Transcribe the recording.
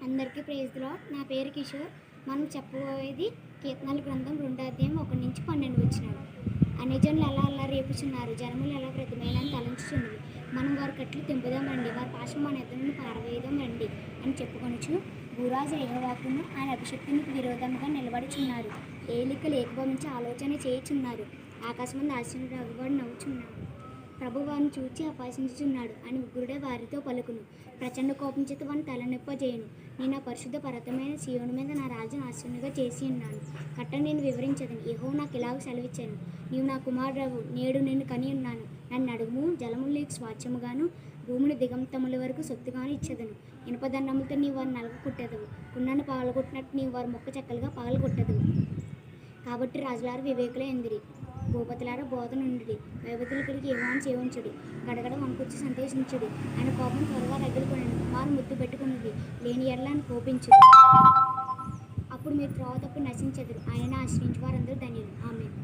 అందరికీ praise the lord. నా పేరు కిషోర్. మనం చెప్పబోయేది కీర్తనల గ్రంథం 2వ అధ్యాయం 1 నుంచి 12 వచనాలు. అన్యజనులు ఎలా అలా రేపుచున్నారు, జనములు ఎలా ప్రతిమేనని తలంచుచున్నవి. మనం వారి కట్లు తెంపుదాం రండి, వారి పాశం మన ఎదురును పారవేయదాం రండి అని చెప్పుకొనుచు భూరాజు యెహోవాకును ఆయన అభిషక్తునికి విరోధముగా నిలబడుచున్నారు. ఏలికలు ఏకీభవించి ఆలోచన చేయుచున్నారు. ఆకాశమందు ఆశ్చర్యుడు అగువాడు నవ్వుచున్నాడు. ప్రభు వారిని చూచి అపహసించుచున్నాడు అని ఉగ్రుడే వారితో పలుకును. ప్రచండ కోపం చేత వారిని తలనొప్పజేయును. నేను ఆ పరిశుద్ధ పర్వతమైన సీయోను మీద నా రాజును ఆశ్చర్యంగా చేసి ఉన్నాను. కట్టను నేను వివరించదను. యెహోవా నాకు ఇలాగ సెలవిచ్చాను, నీవు నా కుమారుడవు, నేడు నిన్ను కని ఉన్నాను. నన్ను అడుగుము, జలములు నీకు స్వాచ్ఛముగాను, భూమిని దిగంతముల వరకు సొత్తుగాను ఇచ్చేదను. ఇనుపదండములతో నీవు వారిని నలగొట్టెదవు, కుండను పగలగొట్టినట్టు నీవు వారి మొక్క చెక్కలుగా పగలగొట్టెదవు. కాబట్టి రాజులారా వివేకులే ఎందిరి, భూపతులారా బోధ నుండి, వైభతులకి యెహోవాను సేవించుడి, గడగడ వణుకుచ్చి సంతోషించుడి. ఆయన కోపం త్వరగా రగిలికొనెను, వారు ముద్దు పెట్టుకున్నది లేని ఎడల అని కోపించుడి. అప్పుడు మీరు త్రోవ తప్పి నశించెదరు. ఆయనను ఆశ్రయించి వారందరూ ధన్యులు. ఆమేన్.